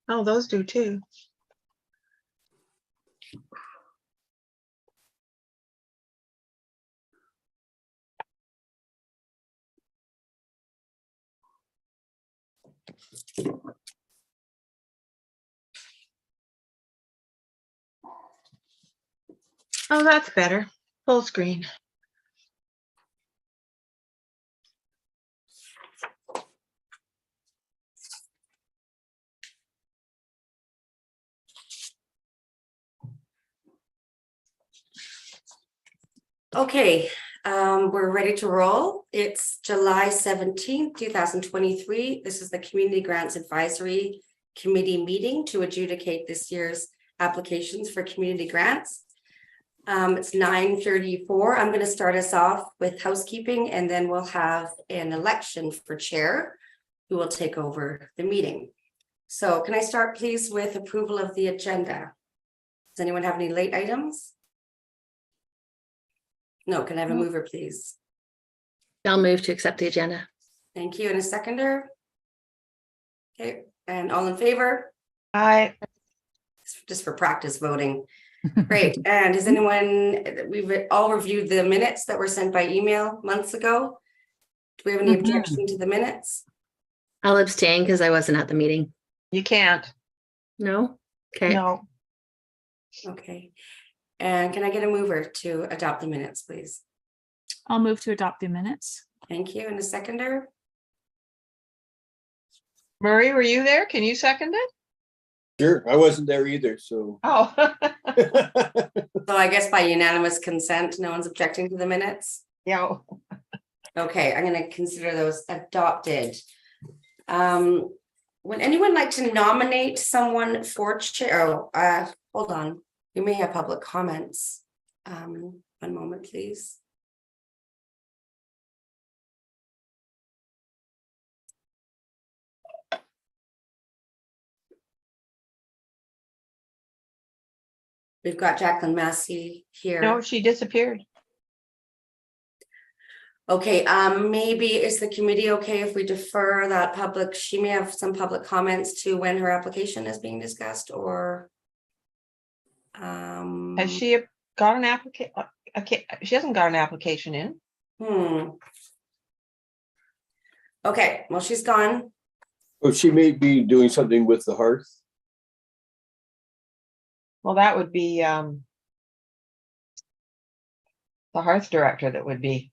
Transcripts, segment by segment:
Oh, those do too. Oh, that's better. Full screen. Okay, we're ready to roll. It's July 17th, 2023. This is the Community Grants Advisory Committee meeting to adjudicate this year's applications for community grants. It's 9:34. I'm going to start us off with housekeeping, and then we'll have an election for chair who will take over the meeting. So can I start please with approval of the agenda? Does anyone have any late items? No, can I have a mover, please? I'll move to accept the agenda. Thank you. And a seconder? Okay, and all in favor? I Just for practice voting. Great. And has anyone, we've all reviewed the minutes that were sent by email months ago. Do we have any objection to the minutes? I'll abstain because I wasn't at the meeting. You can't. No? Okay. No. Okay. And can I get a mover to adopt the minutes, please? I'll move to adopt the minutes. Thank you. And a seconder? Murray, were you there? Can you second it? Sure, I wasn't there either, so. Oh. So I guess by unanimous consent, no one's objecting to the minutes? Yeah. Okay, I'm going to consider those adopted. Would anyone like to nominate someone for chair? Oh, hold on. We may have public comments. 1 moment, please. We've got Jacqueline Massey here. No, she disappeared. Okay, maybe is the committee okay if we defer that public? She may have some public comments to when her application is being discussed, or Has she got an application? Okay, she hasn't got an application in. Okay, well, she's gone. Well, she may be doing something with the hearth. Well, that would be the hearth director that would be.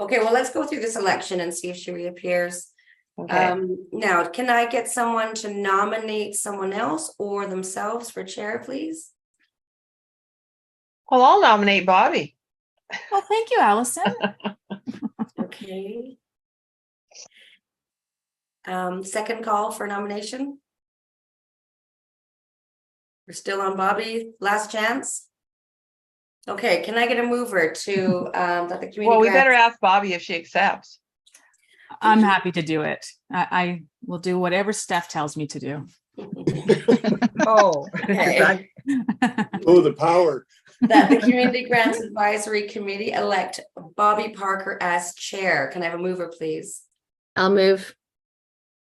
Okay, well, let's go through this election and see if she reappears. Okay. Now, can I get someone to nominate someone else or themselves for chair, please? Well, I'll nominate Bobby. Well, thank you, Allison. Okay. Second call for nomination. We're still on Bobby, last chance. Okay, can I get a mover to that the community? Well, we grants- better ask Bobby if she accepts. I'm happy to do it. I will do whatever Steph tells me to do. Oh. Okay. Oh, the power. That the Community Grants Advisory Committee elect Bobby Parker as chair. Can I have a mover, please? I'll move.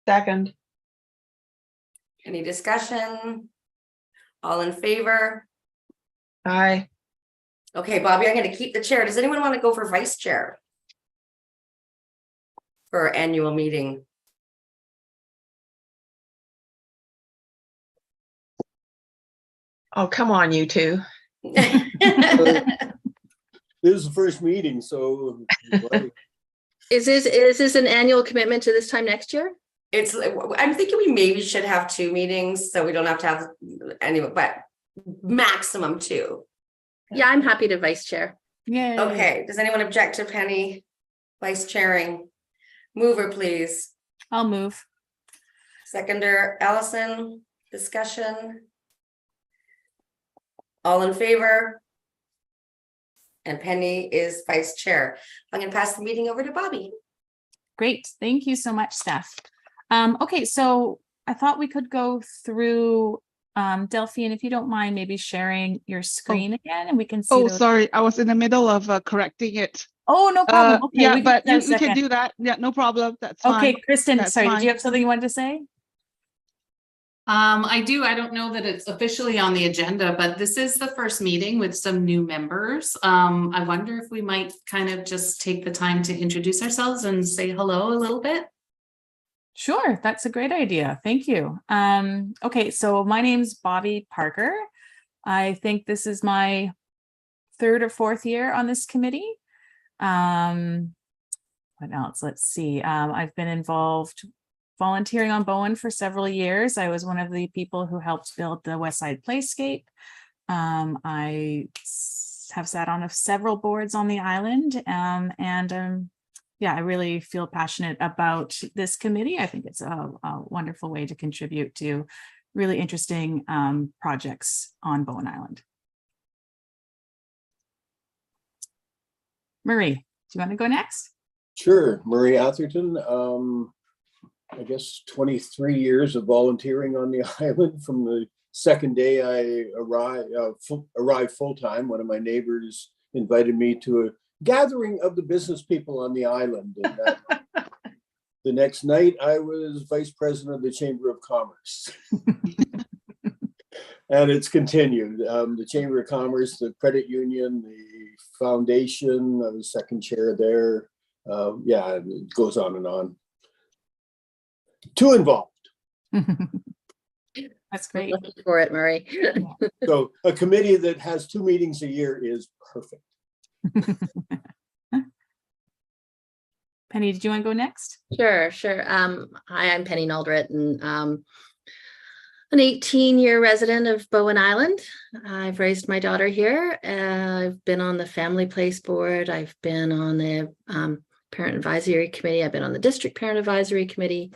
Second. Any discussion? All in favor? Aye. Okay, Bobby, I'm going to keep the chair. Does anyone want to go for vice chair for our annual meeting? Oh, come on, you two. This is the first meeting, so. Is this an annual commitment to this time next year? I'm thinking we maybe should have 2 meetings, so we don't have to have anyway, but maximum 2. Yeah, I'm happy to vice chair. Yay. Okay, does anyone object to Penny vice chairing? Mover, please. I'll move. Seconder, Allison, discussion. All in favor? And Penny is vice chair. I'm going to pass the meeting over to Bobby. Great. Thank you so much, Steph. Okay, so I thought we could go through Delphine, if you don't mind, maybe sharing your screen again, and we can see. Oh, those. sorry, I was in the middle of correcting it. Oh, no problem. Okay, Yeah, we but can we can do that. Yeah, no problem. That's fine. Okay, Kristen, That's sorry, did fine. you have something you wanted to say? I do. I don't know that it's officially on the agenda, but this is the first meeting with some new members. I wonder if we might kind of just take the time to introduce ourselves and say hello a little bit. Sure, that's a great idea. Thank you. Okay, so my name's Bobby Parker. I think this is my third or fourth year on this committee. What else? Let's see. I've been involved volunteering on Bowen for several years. I was one of the people who helped build the West Side Playscape. I have sat on several boards on the island, yeah, I really feel passionate about this committee. I think it's a wonderful way to contribute to really interesting projects on Bowen Island. Marie, do you want to go next? Sure, Murray Atherton. I guess 23 years of volunteering on the island. From the second day I arrived full-time. One of my neighbors invited me to a gathering of the business people on the island. And the next night I was vice president of the Chamber of Commerce. And it's continued. The Chamber of Commerce, the credit union, the foundation, I was second chair there. Yeah, it goes on and on. Too involved. That's great. Looking for it, Murray. So a committee that has 2 meetings a year is perfect. Penny, did you want to go next? Sure. Hi, I'm Penny Naldret, and an 18-year resident of Bowen Island. I've raised my daughter here. I've been on the Family Place Board. I've been on the Parent Advisory Committee. I've been on the District Parent Advisory Committee.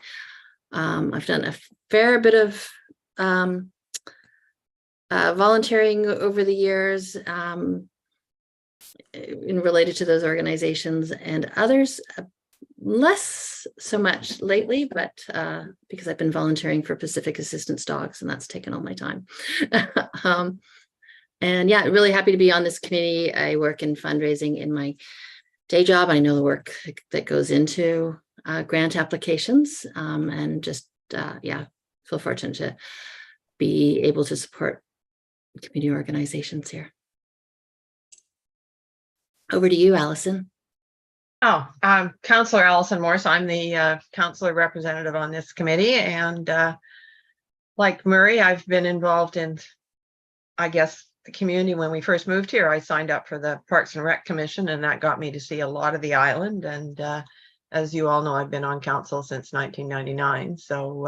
I've done a fair bit of volunteering over the years related to those organizations, and others less so much lately, but because I've been volunteering for Pacific Assistance Dogs, and that's taken all my time. And yeah, really happy to be on this committee. I work in fundraising in my day job. I know the work that goes into grant applications, and just yeah, feel fortunate to be able to support community organizations here. Over to you, Allison. Oh, I'm Councillor Allison Morse. I'm the councillor representative on this committee, and like Murray, I've been involved in, I guess, the community. When we first moved here, I signed up for the Parks and Rec Commission, and that got me to see a lot of the island. And as you all know, I've been on council since 1999. So,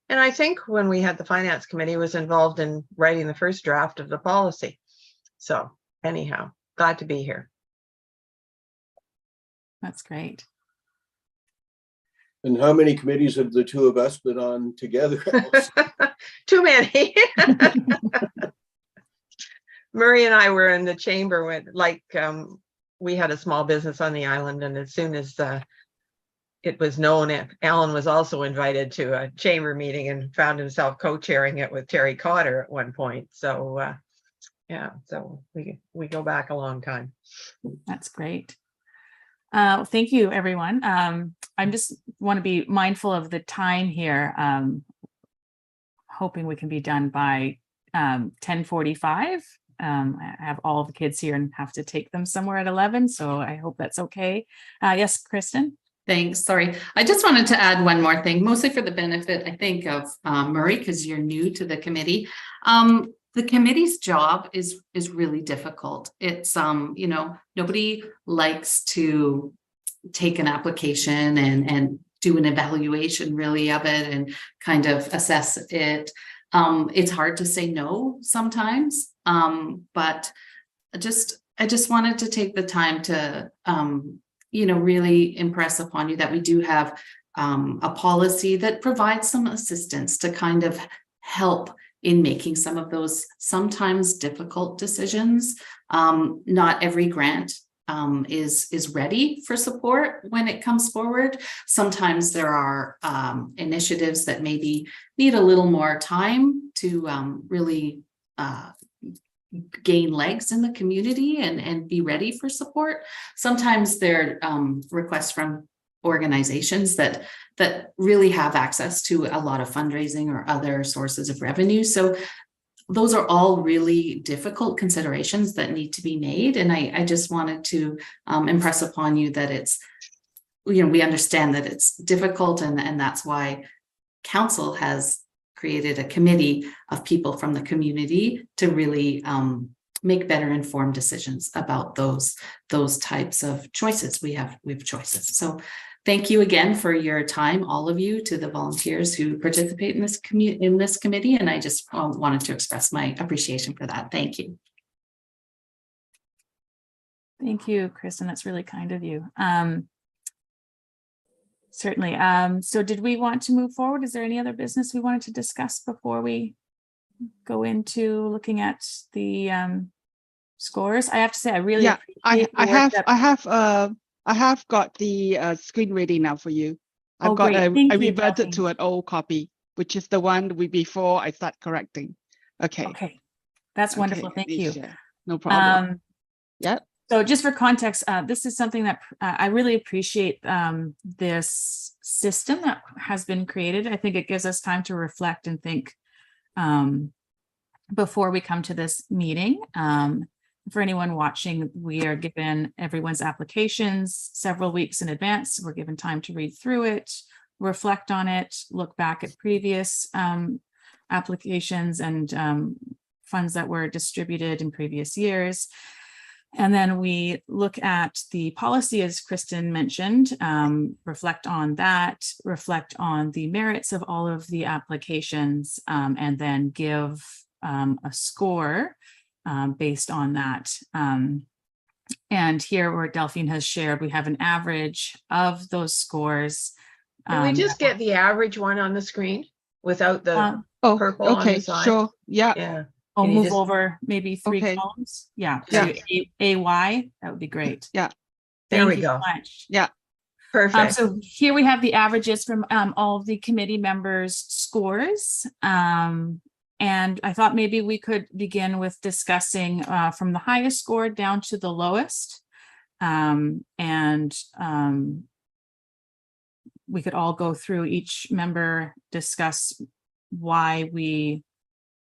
and I think when we had the Finance Committee, was involved in writing the first draft of the policy. So anyhow, glad to be here. That's great. And how many committees have the two of us been on together? Too many. Murray and I were in the chamber when, we had a small business on the island, and as soon as it was known, Alan was also invited to a chamber meeting and found himself co-chairing it with Terry Cotter at one point. So yeah, so we go back a long time. That's great. Thank you, everyone. I just want to be mindful of the time here. Hoping we can be done by 10:45. I have all the kids here and have to take them somewhere at 11, so I hope that's okay. Yes, Kristen? Thanks. Sorry. I just wanted to add one more thing, mostly for the benefit, I think, of Murray, because you're new to the committee. The committee's job is really difficult. It's, you know, nobody likes to take an application and do an evaluation really of it and kind of assess it. It's hard to say no sometimes, but I just wanted to take the time to, you know, really impress upon you that we do have a policy that provides some assistance to kind of help in making some of those sometimes difficult decisions. Not every grant is ready for support when it comes forward. Sometimes there are initiatives that maybe need a little more time to really gain legs in the community and be ready for support. Sometimes there are requests from organizations that really have access to a lot of fundraising or other sources of revenue. So those are all really difficult considerations that need to be made. And I just wanted to impress upon you that it's, we understand that it's difficult, and that's why council has created a committee of people from the community to really make better informed decisions about those types of choices. We have choices. So thank you again for your time, all of you, to the volunteers who participate in this committee. And I just wanted to express my appreciation for that. Thank you. Thank you, Kristen. That's really kind of you. Certainly. So did we want to move forward? Is there any other business we wanted to discuss before we go into looking at the scores? I have to say, I really appreciate the work that- I have got the screen ready now for you. Oh, great. Thank I you, reverted Delphine. to an old copy, which is the one before I start correcting. Okay. Okay, that's wonderful. Okay, Thank please you. share. No problem. Yeah. So just for context, this is something that I really appreciate, this system that has been created. I think it gives us time to reflect and think before we come to this meeting. For anyone watching, we are given everyone's applications several weeks in advance. We're given time to read through it, reflect on it, look back at previous applications and funds that were distributed in previous years. And then we look at the policy, as Kristen mentioned, reflect on that, reflect on the merits of all of the applications, and then give a score based on that. And here where Delphine has shared, we have an average of those scores. Can we just get the average one on the screen without the Oh, purple on okay, the side? sure. Yeah. Yeah. I'll Can you move just- over maybe 3 Okay. columns. Yeah, Yeah. to AY, that would be great. Yeah. There Thank we you go. so much. Yeah. Perfect. So here we have the averages from all of the committee members' scores. And I thought maybe we could begin with discussing from the highest score down to the lowest. We could all go through each member, discuss why we,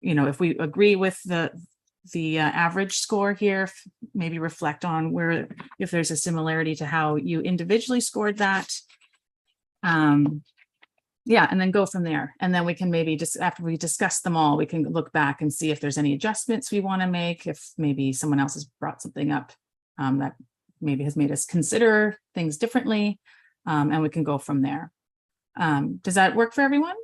if we agree with the average score here, maybe reflect on where, if there's a similarity to how you individually scored that. Yeah, and then go from there. And then we can maybe just, after we discuss them all, we can look back and see if there's any adjustments we want to make, if maybe someone else has brought something up that maybe has made us consider things differently, and we can go from there. Does that work for everyone?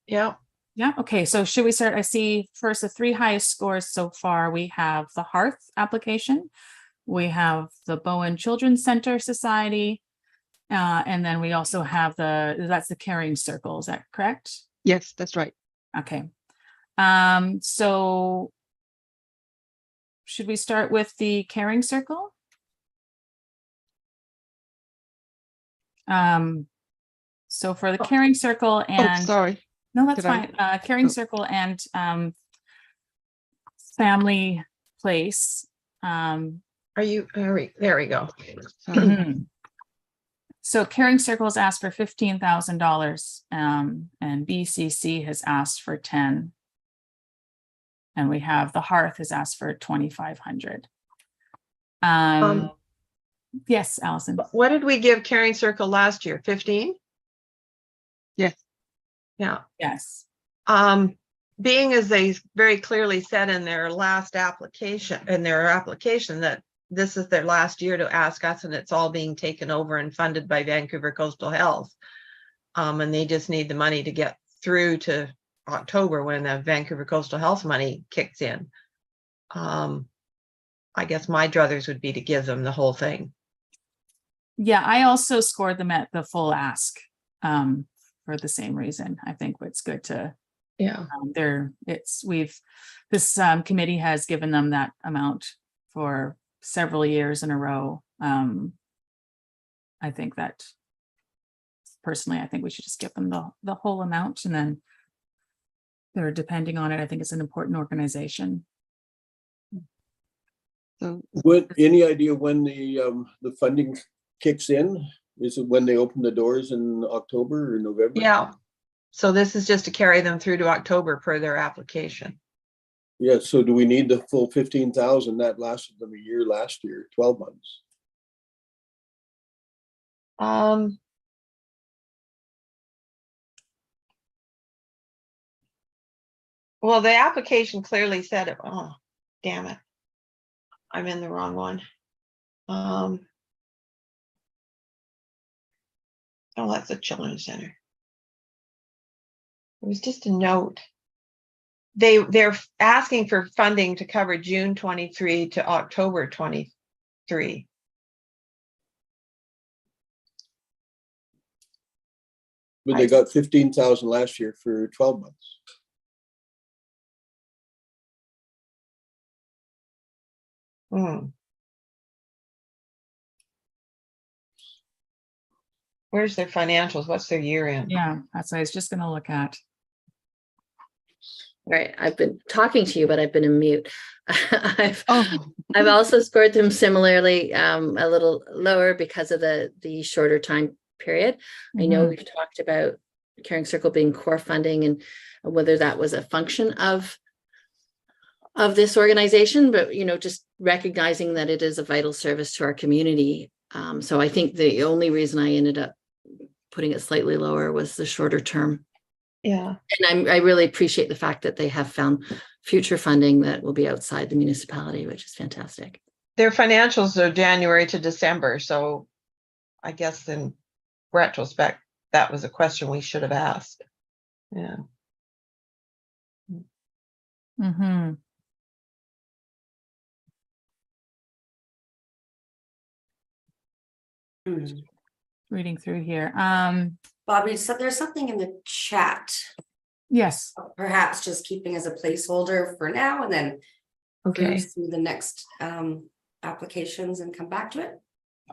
Yeah. Yeah, okay, so should we start? I see first the 3 highest scores so far. We have the Hearth application, we have the Bowen Children's Center Society, and then we also have that's the Caring Circle, is that correct? Yes, that's right. Okay. So should we start with the Caring Circle? So for the Caring Circle and Sorry. no, that's Did I- fine. Caring Circle and Family Place. Are you, there we go. Mhm. So Caring Circle has asked for $15,000, and BCC has asked for 10. And we have the Hearth has asked for 2,500. Yes, Allison. What did we give Caring Circle last year? 15? Yes. Yeah. Yes. Being as they very clearly said in their last application, that this is their last year to ask us, and it's all being taken over and funded by Vancouver Coastal Health. And they just need the money to get through to October when the Vancouver Coastal Health money kicks in. I guess my druthers would be to give them the whole thing. Yeah, I also scored them at the full ask for the same reason. I think it's good to, Yeah. this committee has given them that amount for several years in a row. I think that personally, I think we should just give them the whole amount, and then they're depending on it. I think it's an important organization. So Any idea when the funding kicks in? Is it when they open the doors in October or November? Yeah. So this is just to carry them through to October per their application. Yeah, so do we need the full 15,000? That lasted them a year last year, 12 months. Well, the application clearly said it. Oh, damn it. I'm in the wrong one. Oh, that's the Children's Center. It was just a note. They're asking for funding to cover June 23 to October 23. But they got 15,000 last year for 12 months. Hmm. Where's their financials? What's their year end? Yeah, that's what I was just gonna look at. Right, I've been talking to you, but I've been in mute. I've Oh, also scored them similarly, a little lower because of the shorter time period. I know Mhm. we've talked about Caring Circle being core funding and whether that was a function of this organization, but just recognizing that it is a vital service to our community. So I think the only reason I ended up putting it slightly lower was the shorter term. Yeah. And I really appreciate the fact that they have found future funding that will be outside the municipality, which is fantastic. Their financials are January to December. So I guess in retrospect, that was a question we should have asked. Yeah. Mm-hmm. Hmm. Reading through here. Bobby, so there's something in the chat, Yes. perhaps just keeping as a placeholder for now and then Okay. cruise through the next applications and come back to it.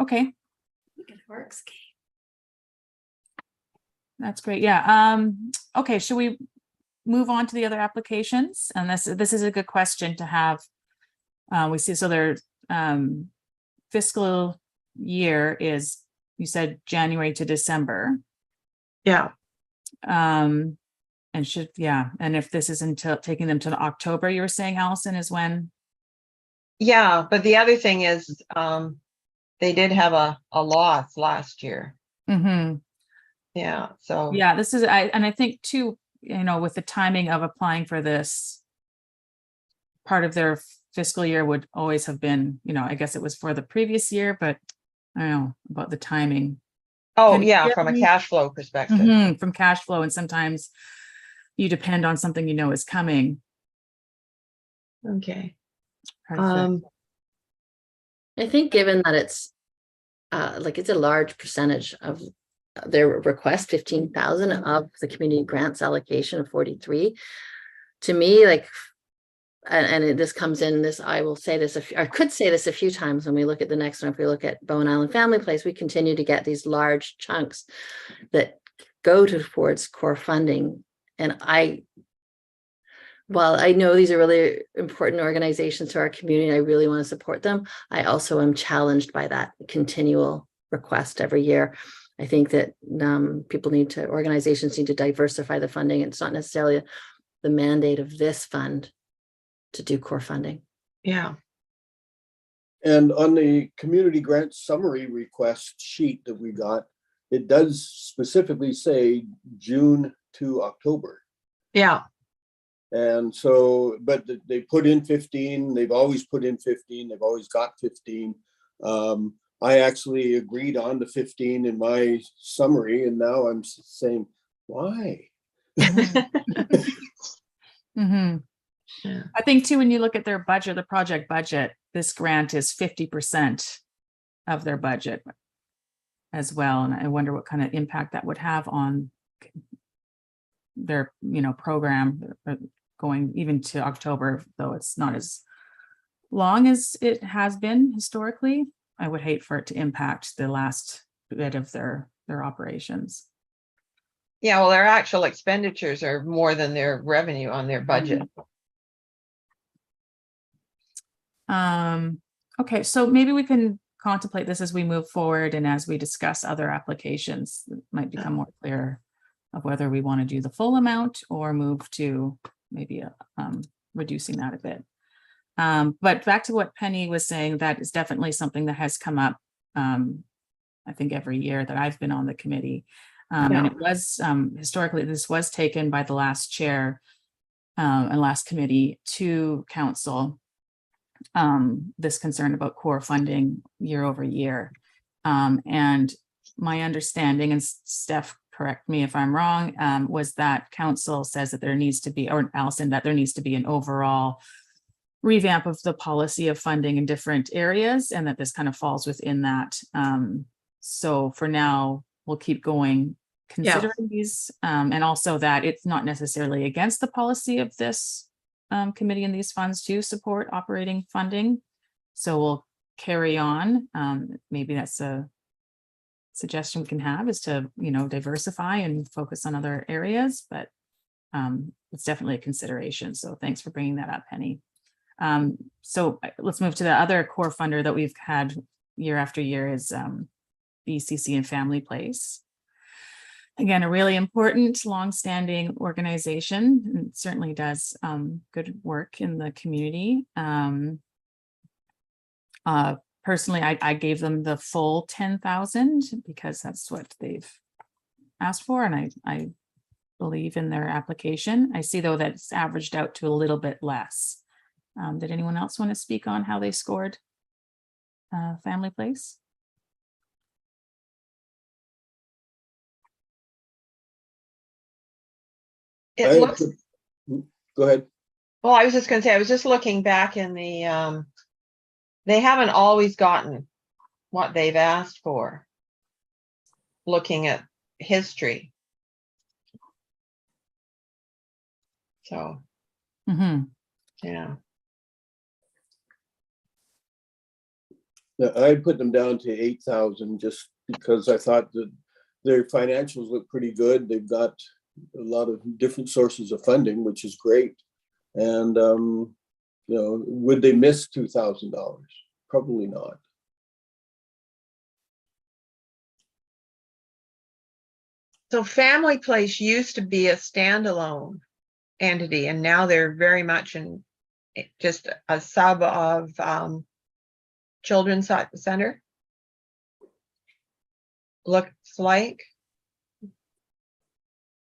Okay, It works. that's great. Yeah. Okay, should we move on to the other applications? And this is a good question to have. We see, so their fiscal year is, you said January to December. Yeah. And and if this is until taking them to October, you were saying, Allison, is when? Yeah. But the other thing is, they did have a loss last year. Mm-hmm. Yeah. So Yeah, this is, I think too, with the timing of applying for this, part of their fiscal year would always have been, I guess it was for the previous year, but I don't know about the timing. oh Can you yeah, hear from a me? cash flow perspective. Mhm, from cash flow, and sometimes you depend on something is coming. Okay. Perfect. I think given that it's it's a large percentage of their request, 15,000 of the community grants allocation of 43, to me, this comes in this, I will say this, I could say this a few times when we look at the next one. If we look at Bowen Island Family Place, we continue to get these large chunks that go towards core funding. And while I know these are really important organizations to our community, I really want to support them, I also am challenged by that continual request every year. I think that organizations need to diversify the funding. It's not necessarily the mandate of this fund to do core funding. Yeah. And on the community grant summary request sheet that we got, it does specifically say June to October. Yeah. And so, but they put in 15, they've always put in 15, they've always got 15. I actually agreed on the 15 in my summary, and now I'm saying, why? Mm-hmm. Yeah. I think too, when you look at their budget, the project budget, this grant is 50% of their budget as well. And I wonder what kind of impact that would have on their, program going even to October, though it's not as long as it has been historically. I would hate for it to impact the last bit of their operations. Yeah. Well, their actual expenditures are more than their revenue on their budget. Okay, so maybe we can contemplate this as we move forward and as we discuss other applications, it might become more clear of whether we want to do the full amount or move to maybe reducing that a bit. But back to what Penny was saying, that is definitely something that has come up, I think every year that I've been on the committee. And it was historically, this was taken by the last chair and last committee to council, this concern about core funding year over year. And my understanding, and Steph, correct me if I'm wrong, was that council says that there needs to be, or Allison, that there needs to be an overall revamp of the policy of funding in different areas, and that this kind of falls within that. So for now, we'll keep going, considering these, and also that it's not necessarily against the policy of this committee and these funds to support operating funding. So we'll carry on. Maybe that's a suggestion we can have, is to, diversify and focus on other areas, but it's definitely a consideration. So thanks for bringing that up, Penny. So let's move to the other core funder that we've had year after year is BCC and Family Place. Again, a really important, longstanding organization, and it certainly does good work in the community. Personally, I gave them the full 10,000 because that's what they've asked for, and I believe in their application. I see though that it's averaged out to a little bit less. Did anyone else want to speak on how they scored Family Place? It looks, Go ahead. well, I was just gonna say, I was just looking back in the, they haven't always gotten what they've asked for. Looking at history. So, yeah. I put them down to 8,000 just because I thought that their financials look pretty good. They've got a lot of different sources of funding, which is great. And, would they miss $2,000? Probably not. So Family Place used to be a standalone entity, and now they're very much in just a sub of Children's Center. Looks like.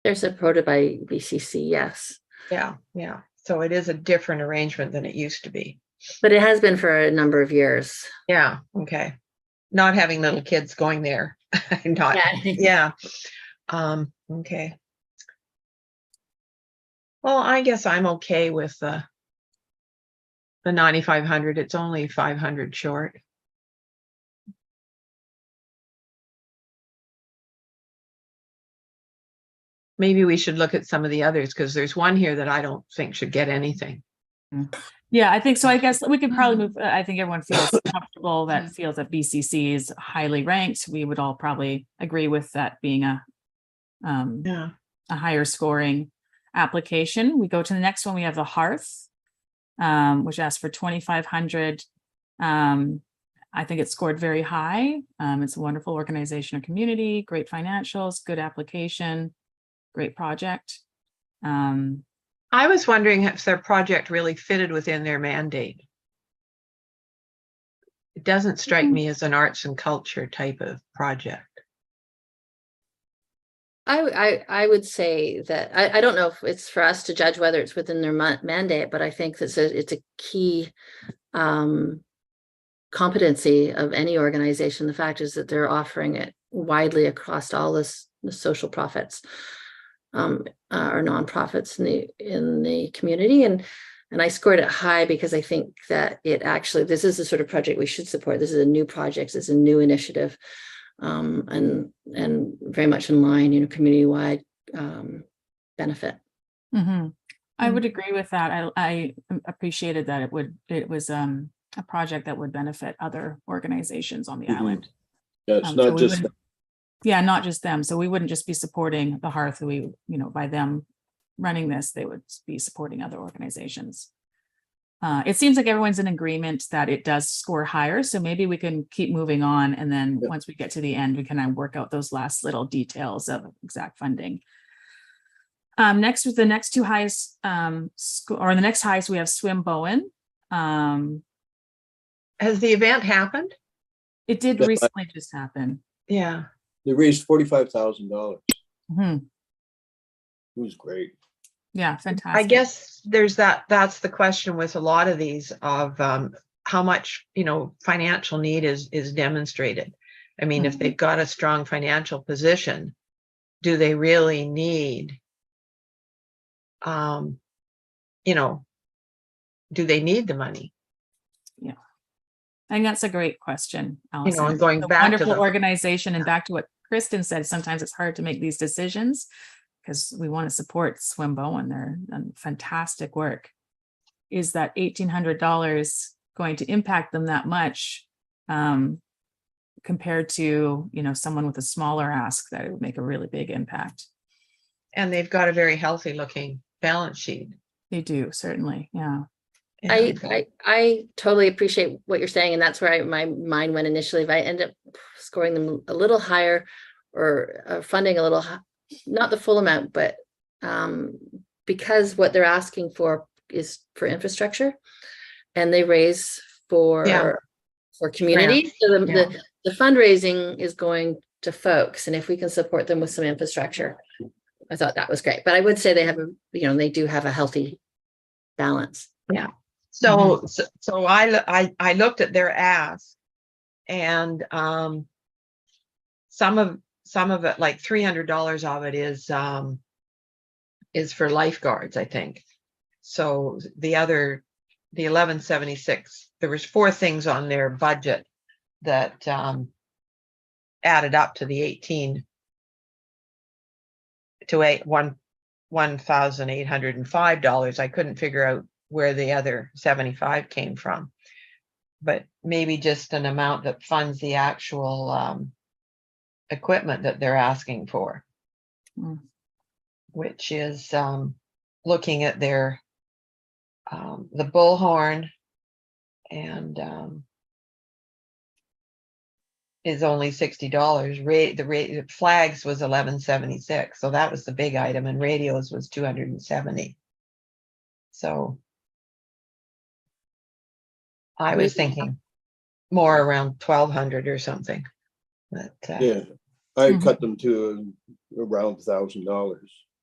They're supported by BCC, yes. Yeah. So it is a different arrangement than it used to be. But it has been for a number of years. Yeah. Okay. Not having little kids going there. Not. Yeah. Yeah. Okay. Well, I guess I'm okay with the 9,500. It's only 500 short. Maybe we should look at some of the others, because there's one here that I don't think should get anything. Yeah, I think so. I guess we could probably move. I think everyone feels comfortable that feels that BCC is highly ranked. We would all probably agree with that being a higher scoring application. We go to the next one. We have the Hearth, which asks for 2,500. I think it scored very high. It's a wonderful organization and community, great financials, good application, great project. I was wondering if their project really fitted within their mandate. It doesn't strike me as an arts and culture type of project. I would say that I don't know if it's for us to judge whether it's within their mandate, but I think that it's a key competency of any organization. The fact is that they're offering it widely across all the social profits or nonprofits in the community, and I scored it high because I think that this is the sort of project we should support. This is a new project, it's a new initiative, and very much in line, community-wide benefit. I would agree with that. I appreciated that it was a project that would benefit other organizations on the island. Yeah, it's not just. Yeah, not just them. So we wouldn't just be supporting the Hearth. By them running this, they would be supporting other organizations. it seems like everyone's in agreement that it does score higher. So maybe we can keep moving on. And then Yep. once we get to the end, we can work out those last little details of exact funding. Next with the next two highest, or the next highest, we have Swim Bowen. Has the event happened? It did Yeah. recently just happen. Yeah. They raised $45,000. Mhm. It was great. Yeah, fantastic. I guess that's the question with a lot of these of how much, financial need is demonstrated. I mean, if they've got a strong financial position, do they really need, do they need the money? I think that's a great question, Allison. And going It's a back to wonderful the organization, and back to what Kristen said, sometimes it's hard to make these decisions because we want to support Swim Bowen. They're fantastic work. Is that $1,800 going to impact them that much compared to, someone with a smaller ask that it would make a really big impact? and they've got a very healthy looking balance sheet. They do, certainly. Yeah. I totally appreciate what you're saying, and that's where my mind went initially. If I end up scoring them a little higher or funding a little, not the full amount, but because what they're asking for is for infrastructure, and they raise for community, so the fundraising is going to folks, and if we can support them with some infrastructure, I thought that was great. But I would say they have they do have a healthy balance. Yeah. So I looked at their ask, and some of it, like $300 of it is for lifeguards, I think. So the 1176, there was 4 things on their budget that added up to the $1,805. I couldn't figure out where the other 75 came from, but maybe just an amount that funds the actual equipment that they're asking for, which is looking at their the bullhorn, and is only $60. The flags was $1176, so that was the big item, and radios was $270. So I was thinking more around 1,200 or something. But Yeah, I cut them to around $1,000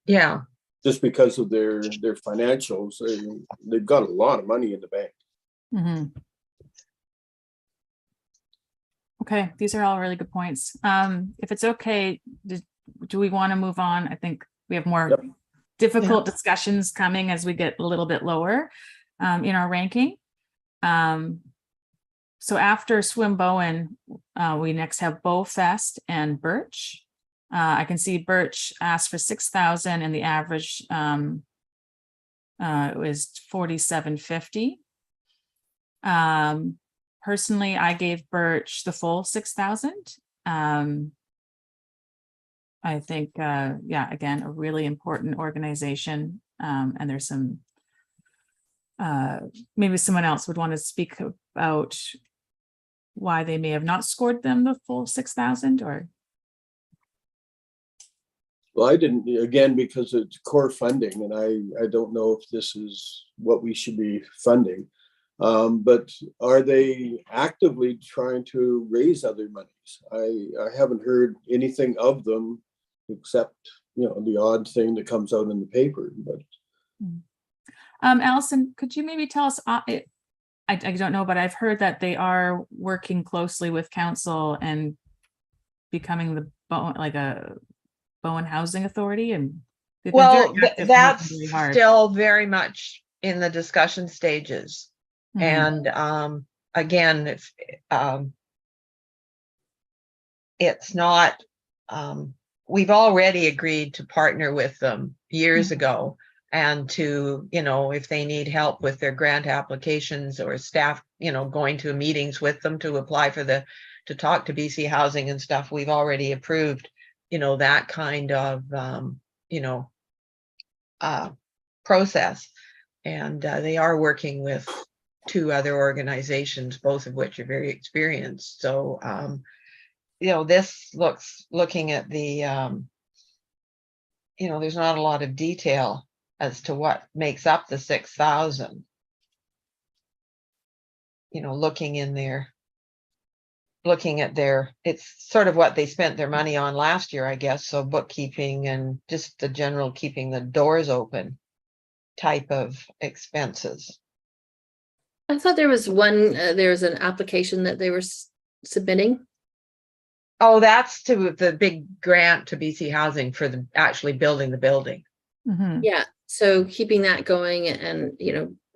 yeah, just because of their financials. They've got a lot of money in the bank. Okay, these are all really good points. If it's okay, do we want to move on? I think we have more difficult discussions coming as we get a little bit lower in our ranking. So after Swim Bowen, we next have Bow Fest and Birch. I can see Birch asked for 6,000 and the average was $4,750. Personally, I gave Birch the full 6,000. I think, again, a really important organization. And there's some, maybe someone else would want to speak about why they may have not scored them the full 6,000 or. Well, I didn't, again, because it's core funding, and I don't know if this is what we should be funding. But are they actively trying to raise other monies? I haven't heard anything of them except, the odd thing that comes out in the paper. But Allison, could you maybe tell us, I don't know, but I've heard that they are working closely with council and becoming a Bowen Housing Authority, and well, that's still very much in the discussion stages. And again, it's not, we've already agreed to partner with them years ago, and to, if they need help with their grant applications or staff, going to meetings with them to apply for to talk to BC Housing and stuff, we've already approved, that kind of, process. And they are working with two other organizations, both of which are very experienced. So, this looking at the, there's not a lot of detail as to what makes up the 6,000. Looking at it's sort of what they spent their money on last year, I guess. So bookkeeping and just the general keeping the doors open type of expenses. I thought there was an application that they were submitting. Oh, that's to the big grant to BC Housing for actually building the building. Mhm. Yeah, so keeping that going and,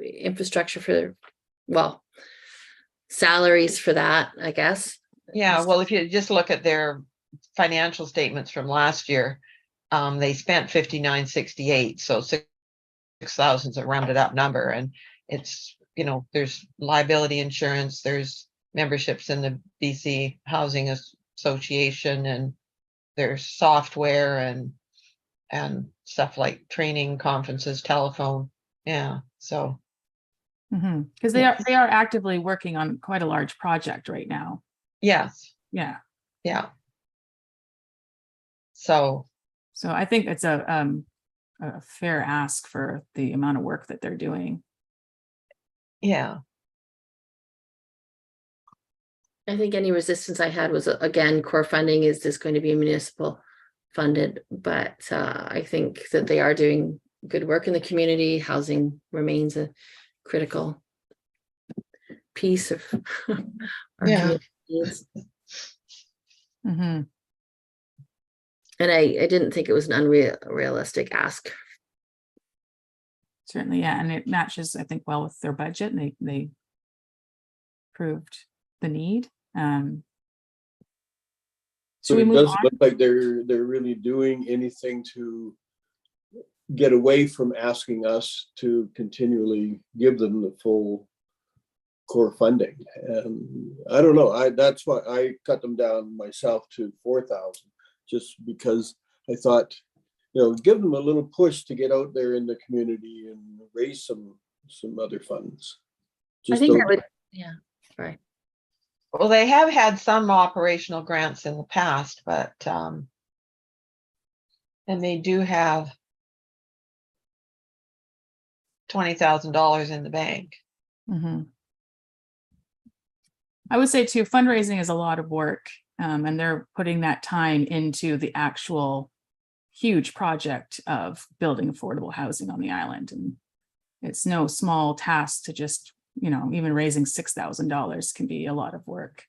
infrastructure for, salaries for that, I guess. Yeah, well, if you just look at their financial statements from last year, they spent 5968, so 6,000 is a rounded up number, and it's, there's liability insurance, there's memberships in the BC Housing Association, and there's software and stuff like training, conferences, telephone. Yeah, so. Because they are actively working on quite a large project right now. Yes, Yeah. yeah. So I think it's a fair ask for the amount of work that they're doing. yeah, I think any resistance I had was, again, core funding is this going to be municipal funded, but I think that they are doing good work in the community. Housing remains a critical piece of our Yeah. community needs. Mhm. And I didn't think it was an unrealistic ask. Certainly, yeah, and it matches, I think, well with their budget, and they proved the need. So Should we it move doesn't on? look like they're really doing anything to get away from asking us to continually give them the full core funding. And I don't know, that's why I cut them down myself to 4,000, just because I thought, give them a little push to get out there in the community and raise some other funds. I think I would, yeah, right. well, they have had some operational grants in the past, but and they do have $20,000 in the bank. Mhm. I would say too, fundraising is a lot of work, and they're putting that time into the actual huge project of building affordable housing on the island. And it's no small task to just, even raising $6,000 can be a lot of work.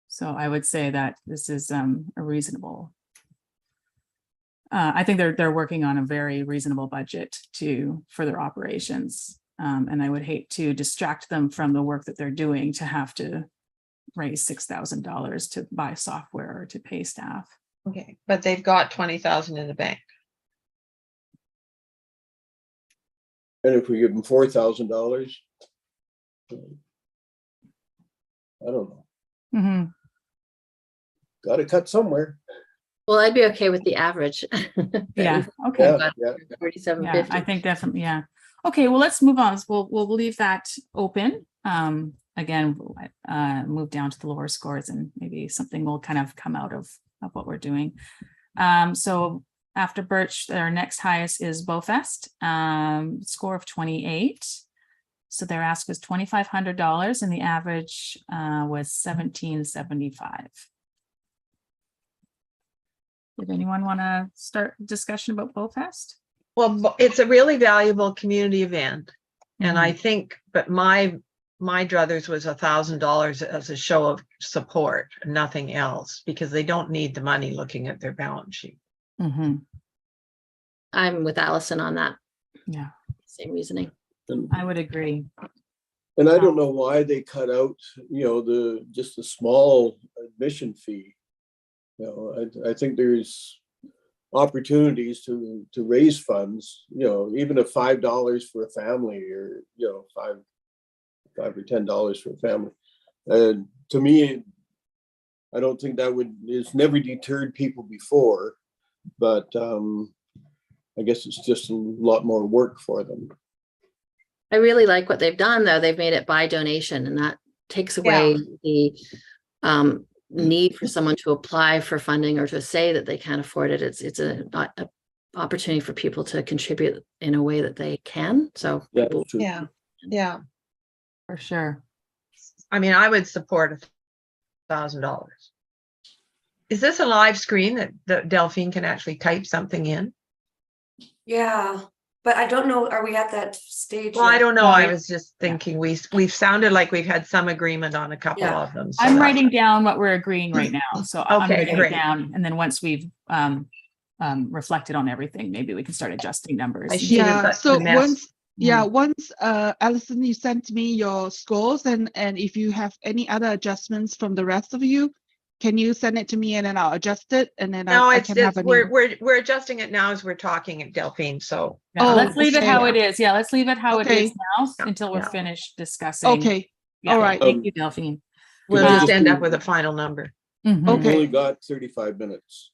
So I would say that this is a reasonable. I think they're working on a very reasonable budget for their operations. And I would hate to distract them from the work that they're doing to have to raise $6,000 to buy software or to pay staff. Okay, but they've got 20,000 in the bank. And if we give them $4,000, I don't know. Mm-hmm. Got to cut somewhere. Well, I'd be okay with the average. Yeah. Okay. Yeah. 47.50. Yeah, I think definitely. Yeah. Okay. Well, let's move on. We'll leave that open. Again, move down to the lower scores, and maybe something will kind of come out of what we're doing. So after Birch, their next highest is Beaufest, score of 28. So their ask was $2,500, and the average was $1,775. Did anyone want to start a discussion about Beaufest? Well, it's a really valuable community event. And I think, but my druthers was $1,000 as a show of support, nothing else, because they don't need the money looking at their balance sheet. Mm-hmm. I'm with Allison on that. Yeah, Same reasoning. And, I would agree. and I don't know why they cut out, just the small admission fee. I think there's opportunities to raise funds, even if $5 for a family, or $5 or $10 for a family. And to me, I don't think it's never deterred people before, but I guess it's just a lot more work for them. I really like what they've done, though. They've made it by donation, and that takes away the need for someone to apply for funding or to say that they can't afford it. It's a opportunity for people to contribute in a way that they can. So Yeah, people, that's true. Yeah. For sure. I mean, I would support $1,000. Is this a live screen that Delphine can actually type something in? Yeah, but I don't know, are we at that stage? Well, I yet? don't know. No, I I- was just thinking we've sounded like we've had some agreement on a couple Yeah. of them. so I'm that's- writing down what we're agreeing right now. So I'm Okay, writing great. it down. And then once we've reflected on everything, maybe we can start adjusting numbers. I see Yeah, that's so a mess. once, yeah, once, Alison, you sent me your scores and if you have any other adjustments from the rest of you, can you send it to me and then I'll adjust it and then No, I it's can have just a new. we're adjusting it now as we're talking at Delphine. So Yeah, Oh, let's leave it okay. how it is. Yeah, let's leave it how it Okay. is now Yeah, until we're yeah. finished discussing. Okay, Yeah, all right. Thank you, Delphine. we'll I just just end up do- with a final number. Mhm. We've Okay. only got 35 minutes.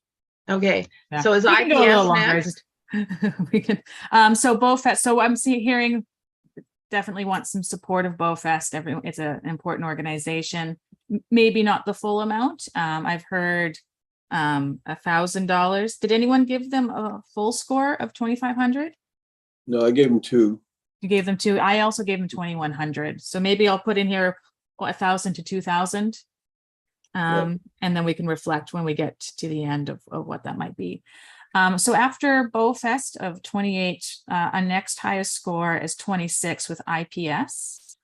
Okay. Yeah. So is We can go a little IPS longer. next? We can, so BowFest, so I'm hearing definitely want some support of BowFest. Everyone, it's an important organization. Maybe not the full amount. I've heard $1,000. Did anyone give them a full score of 2,500? No, I gave them 2. You gave them 2. I also gave them 2,100. So maybe I'll put in here 1,000 to 2,000. And then we can reflect when we get to the end of what that might be. So after BowFest of 28, our next highest score is 26 with IPS.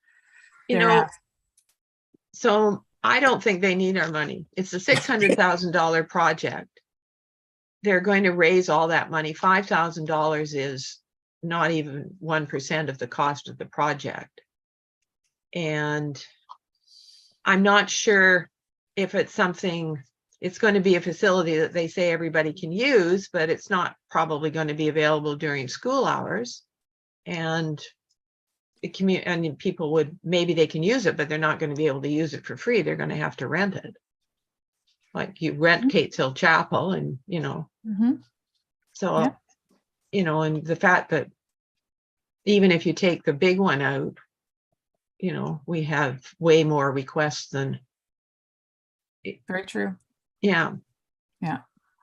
You They're know, at- so I don't think they need our money. It's a $600,000 project. They're going to raise all that money. $5,000 is not even 1% of the cost of the project. And I'm not sure if it's something, it's going to be a facility that they say everybody can use, but it's not probably going to be available during school hours. And and people would, maybe they can use it, but they're not going to be able to use it for free. They're going to have to rent it. Like you rent Kate's Hill Chapel and, Mhm. so, Yeah. And the fact that even if you take the big one out, we have way more requests than, Very true. yeah.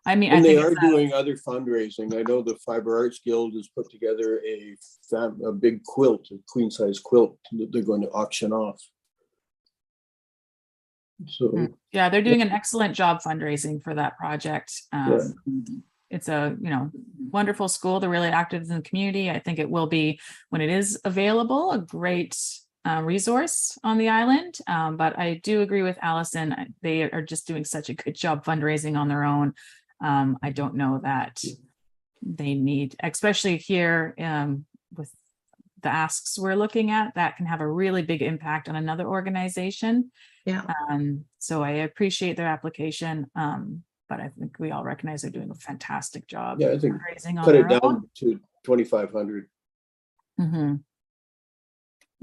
I mean, And I they think are it's doing other fundraising. I know the Fiber Arts Guild has put together a big quilt, a queen size quilt that they're going to auction off. So, yeah, they're doing an excellent job fundraising for that project. It's a wonderful school. They're really active in the community. I think it will be, when it is available, a great resource on the island. But I do agree with Allison. They are just doing such a good job fundraising on their own. I don't know that they need, especially here with the asks we're looking at, that can have a really big impact on another organization. Yeah. So I appreciate their application. But I think we all recognize they're doing a fantastic job. yeah, I think fundraising on cut it their own. down to 2,500.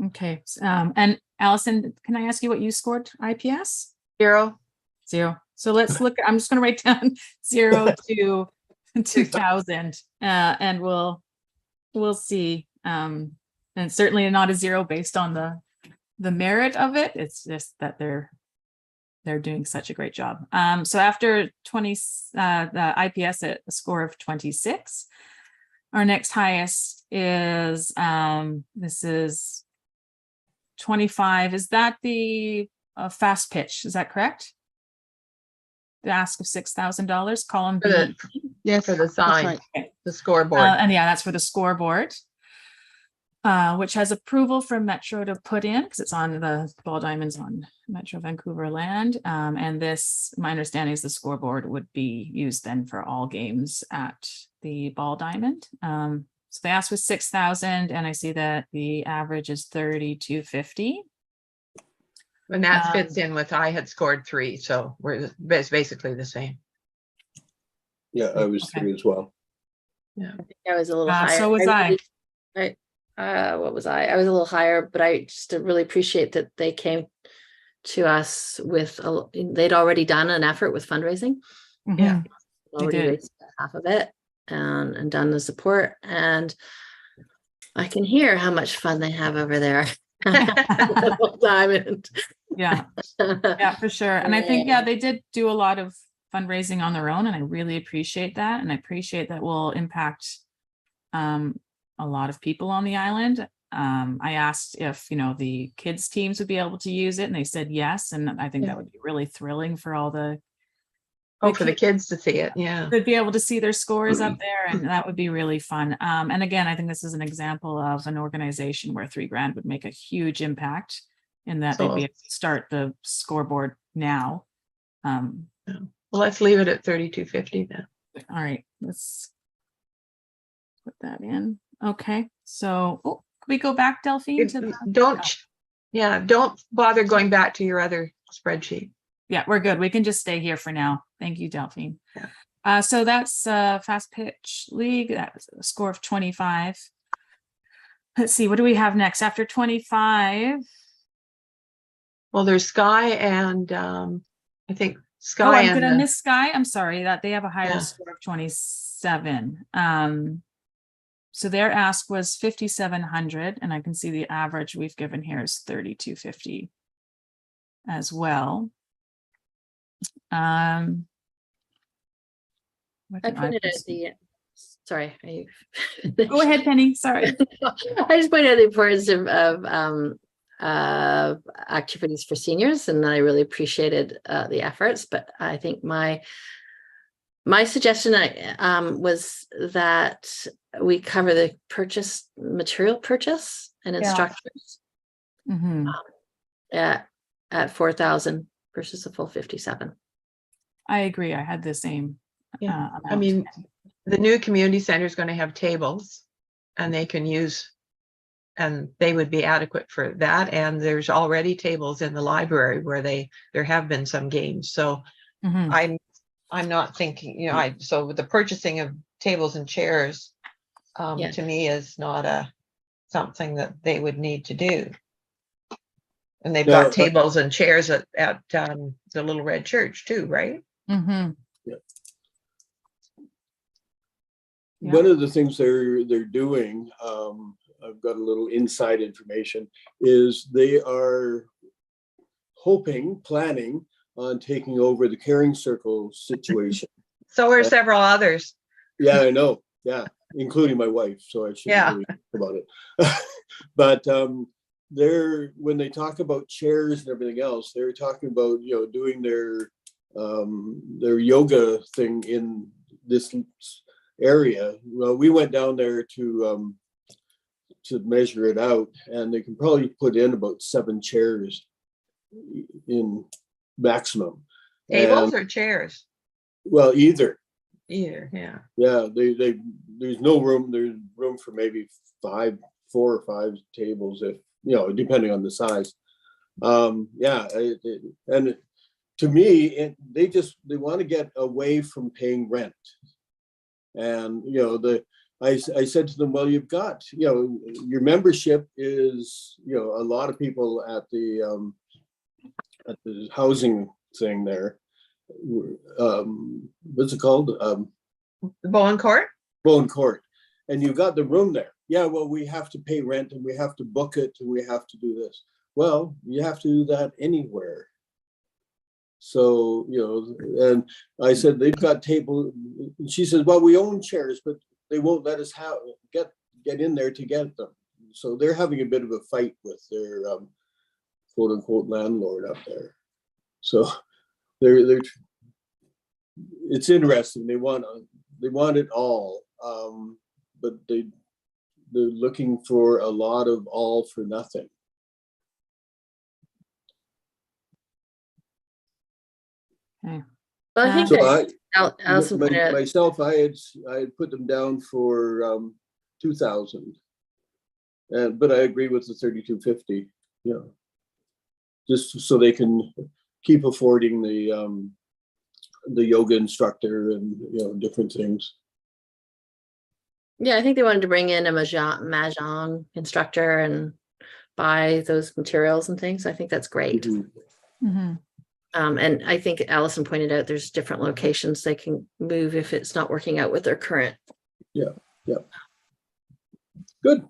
Okay. And Allison, can I ask you what you scored IPS? 0. 0. So let's look, I'm just going to write down 0 to 2,000 and we'll see. And certainly not a 0 based on the merit of it. It's just that they're doing such a great job. So after 20, the IPS at a score of 26, our next highest is, this is 25. Is that the fast pitch? Is that correct? The ask of $6,000, column For the- B. Yes, For the that's sign, right. the scoreboard. And yeah, that's for the scoreboard, which has approval from Metro to put in, because it's on the ball diamonds on Metro Vancouver land. And this, my understanding is the scoreboard would be used then for all games at the ball diamond. So they asked for 6,000 and I see that the average is 3,250. And that fits in with, I had scored 3, so it's basically the same. Yeah, I was Okay. 3 as well. I think I was a little higher. So was I. What was I? I was a little higher, but I just really appreciate that they came to us with, they'd already done an effort with fundraising. Yeah. They Already did. raised half of it and done the support. And I can hear how much fun they have over there. Diamond. Yeah, yeah, for sure. And I think, yeah, they did do a lot of fundraising on their own, and I really appreciate that. And I appreciate that will impact a lot of people on the island. I asked if, the kids teams would be able to use it, and they said yes. And I think that would be really thrilling for all the for the kids to see it. Yeah. to be able to see their scores up there, and that would be really fun. And again, I think this is an example of an organization where $3,000 would make a huge impact in that they'd be able to start the scoreboard now. Well, let's leave it at 3250 then. All right, let's put that in. Okay, so can we go back, Delphine? Don't bother going back to your other spreadsheet. Yeah, we're good. We can just stay here for now. Thank you, Delphine. Yeah. So that's Fast Pitch League. That's a score of 25. Let's see, what do we have next after 25? Well, there's Sky and I think Sky. Oh, I'm gonna miss Sky. I'm sorry that they have a higher score of 27. So their ask was 5,700, and I can see the average we've given here is 3,250 as well. I pointed out sorry. Go ahead, Penny. Sorry. I just pointed out the importance of activities for seniors, and I really appreciated the efforts. But I think my suggestion was that we cover the material purchase and instructors at 4,000 versus a full 57. I agree. I had the same. I mean, the new community center is going to have tables, and they can use, and they would be adequate for that. And there's already tables in the library where there have been some games. So I'm not thinking, so with the purchasing of tables and chairs, to me is not something that they would need to do. And they've got tables and chairs at the Little Red Church too, right? One of the things they're doing, I've got a little inside information, is they are planning on taking over the Caring Circle situation. So are several others. Yeah, I know. Yeah, including my wife. So I shouldn't really talk about it. But when they talk about chairs and everything else, they're talking about doing their yoga thing in this area. Well, we went down there to measure it out, and they can probably put in about 7 chairs in maximum. Tables or chairs? Well, either. Yeah. Yeah, there's no room. There's room for maybe 4 or 5 tables, if depending on the size. And to me, they want to get away from paying rent. And I said to them, well, you've got your membership is a lot of people at the housing thing there. What's it called? Bowen Court. Bowen Court, and you've got the room there. Yeah, well, we have to pay rent, and we have to book it, and we have to do this. Well, you have to do that anywhere. So, and I said, they've got table. She says, well, we own chairs, but they won't let us get in there to get them. So they're having a bit of a fight with their quote unquote landlord up there. So it's interesting. They want it all, but they're looking for a lot of all for nothing. Okay. Well, I think Alison myself, I had put them down for 2,000, but I agree with the 3,250. Just so they can keep affording the yoga instructor and different things. Yeah, I think they wanted to bring in a mahjong instructor and buy those materials and things. I think that's great. And I think Alison pointed out there's different locations they can move if it's not working out with their current. Yeah. Good.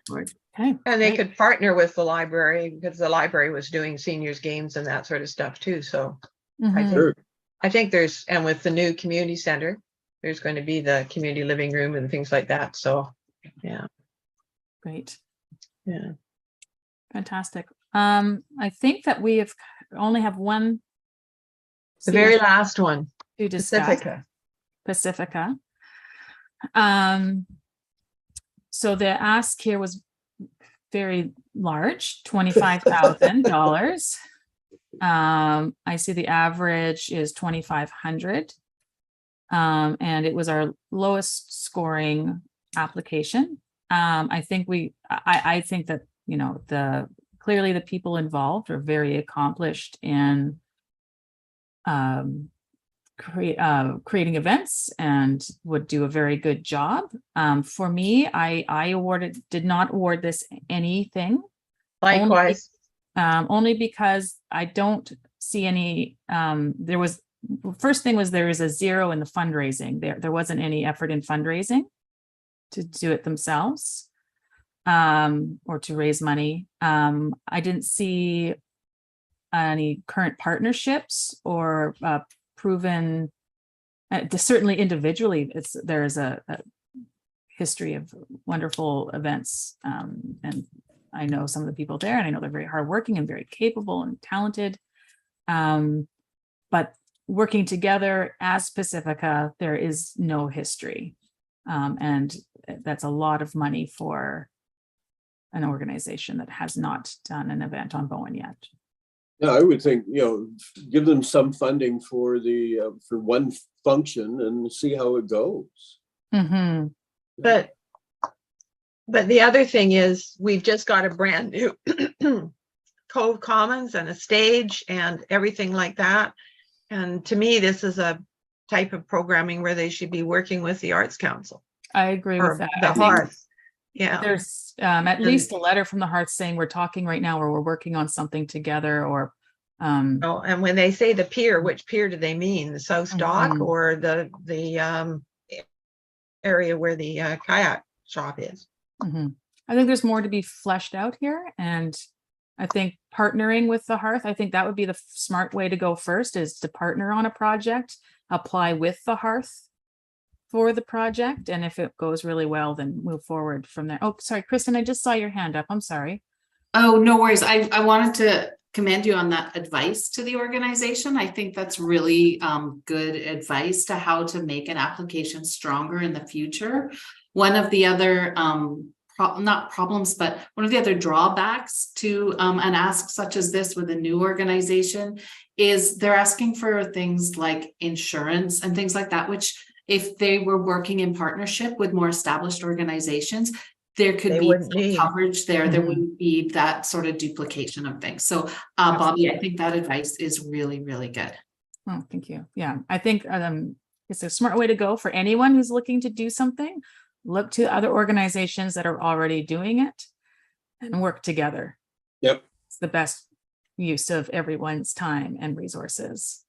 Okay. And they great. could partner with the library because the library was doing seniors games and that sort of stuff too. So Mhm. Sure. I think there's, and with the new community center, there's going to be the community living room and things like that. So, yeah, Great. yeah. Fantastic. I think that we only have one The very CGAC last one, to discuss. Pacifica. Pacifica. So the ask here was very large, $25,000. I see the average is 2,500. And it was our lowest scoring application. I think that, you know, clearly the people involved are very accomplished in creating events and would do a very good job. For me, I did not award this anything. Likewise. Only because I don't see any, first thing was there was a zero in the fundraising. There wasn't any effort in fundraising to do it themselves, or to raise money. I didn't see any current partnerships or proven, certainly individually, there is a history of wonderful events. And I know some of the people there, and I know they're very hardworking and very capable and talented. But working together as Pacifica, there is no history. And that's a lot of money for an organization that has not done an event on Bowen yet. Yeah, I would think, you know, give them some funding for for one function and see how it goes. Mm-hmm. But the other thing is we've just got a brand new Cove Commons and a stage and everything like that. And to me, this is a type of programming where they should be working with the Arts Council. I agree Or with that. the I think Hearth. Yeah. there's at least a letter from the Hearth saying we're talking right now, or we're working on something together, or Oh, and when they say the pier, which pier do they mean? The South Dock Mhm. or the area where the kayak shop is? Mhm. I think there's more to be fleshed out here, and I think partnering with the Hearth, I think that would be the smart way to go first, is to partner on a project, apply with the Hearth for the project, and if it goes really well, then move forward from there. Oh, sorry, Kristen, I just saw your hand up. I'm sorry. Oh, no worries. I wanted to commend you on that advice to the organization. I think that's really good advice to how to make an application stronger in the future. One of the other not problems, but one of the other drawbacks to an ask such as this with a new organization is they're asking for things like insurance and things like that, which if they were working in partnership with more established organizations, there could They be wouldn't some need. coverage there. There Mhm. wouldn't be that sort of duplication of things. So Bobby, I think that advice is really, really good. Oh, thank you. Yeah, I think it's a smart way to go for anyone who's looking to do something. Look to other organizations that are already doing it and work together. Yep. It's the best use of everyone's time and resources.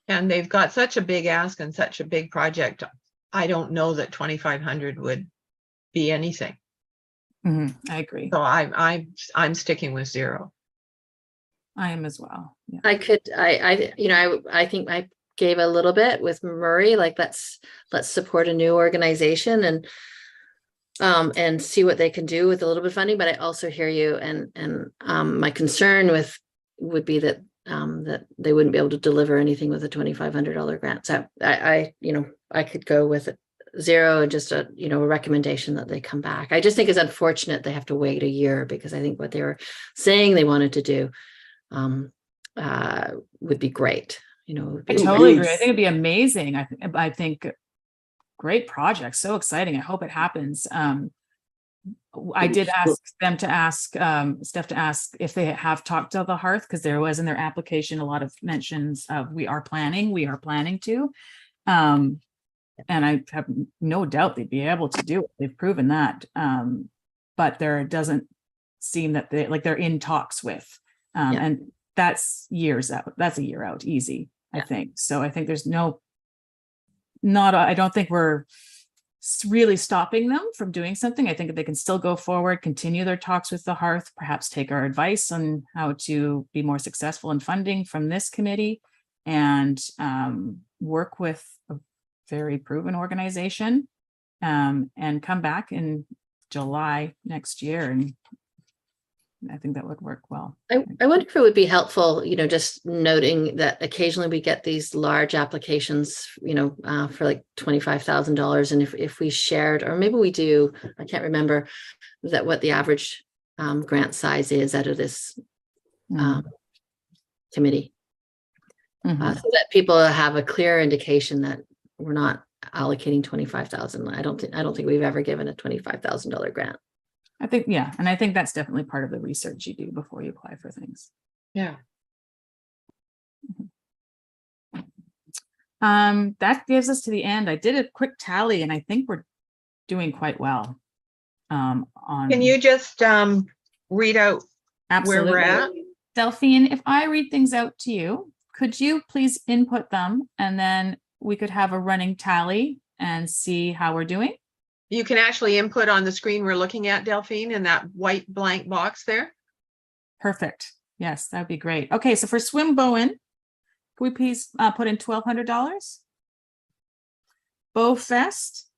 And they've got such a big ask and such a big project. I don't know that 2,500 would be anything. Mhm, I agree. So I'm sticking with zero. I am as well. Yeah. I think I gave a little bit with Murray, like let's support a new organization and see what they can do with a little bit of funding. But I also hear you, and my concern would be that that they wouldn't be able to deliver anything with a $2,500 grant. So I could go with zero and just a recommendation that they come back. I just think it's unfortunate they have to wait a year, because I think what they were saying they wanted to do would be great. I totally agree. I think it'd be amazing. I think great project, so exciting. I hope it happens. I did ask them to ask Steph to ask if they have talked to the Hearth, because there was in their application a lot of mentions of we are planning to. And I have no doubt they'd be able to do it. They've proven that. But there doesn't seem that they're in talks with. And that's years out. That's a year out, easy, I think. So I think there's I don't think we're really stopping them from doing something. I think that they can still go forward, continue their talks with the Hearth, perhaps take our advice on how to be more successful in funding from this committee, and work with a very proven organization, and come back in July next year. And I think that would work well. I wonder if it would be helpful, just noting that occasionally we get these large applications, for like $25,000. And if we shared, or maybe we do, I can't remember that what the average grant size is out of this committee. Mhm. So that people have a clear indication that we're not allocating 25,000. I don't think we've ever given a $25,000 grant. I think, yeah. And I think that's definitely part of the research you do before you apply for things. Yeah. That gives us to the end. I did a quick tally and I think we're doing quite well. On Can you just read out where we're at? Delphine, if I read things out to you, could you please input them and then we could have a running tally and see how we're doing? You can actually input on the screen we're looking at, Delphine, in that white blank box there. Perfect. Yes, that'd be great. Okay, so for Swim Bowen, can we please put in $1,200? Bow Fest,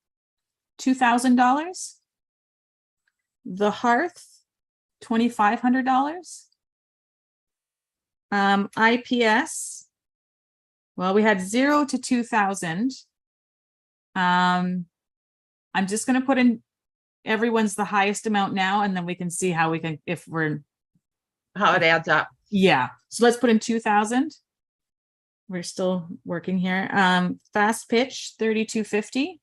$2,000. The Hearth, $2,500. IPS, well, we had 0 to 2,000. I'm just going to put in everyone's the highest amount now, and then we can see how we can, if we're, How it adds up. yeah. So let's put in 2,000. We're still working here. Fast Pitch, 3,250.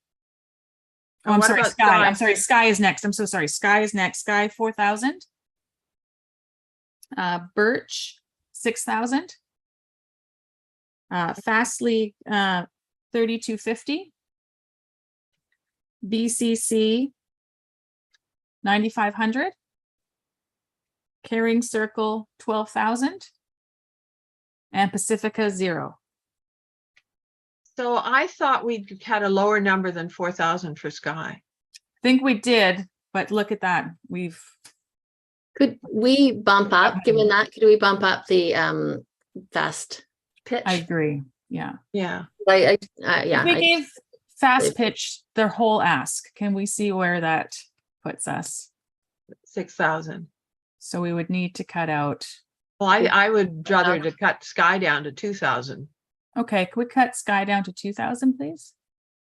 Oh, I'm what sorry, about Sky. Sky? I'm sorry, Sky is next. I'm so sorry. Sky is next. Sky, 4,000. Birch, 6,000. Fastly, 3,250. BCC, 9,500. Caring Circle, 12,000. And Pacifica, 0. So I thought we had a lower number than 4,000 for Sky. I think we did, but look at that. Could we bump up, given that, could we bump up the Fast Pitch? I agree. Yeah. Yeah. Yeah. If we gave Fast Pitch their whole ask, can we see where that puts us? 6,000. So we would need to cut out. Well, I would rather to cut Sky down to 2,000. Okay, can we cut Sky down to 2,000, please?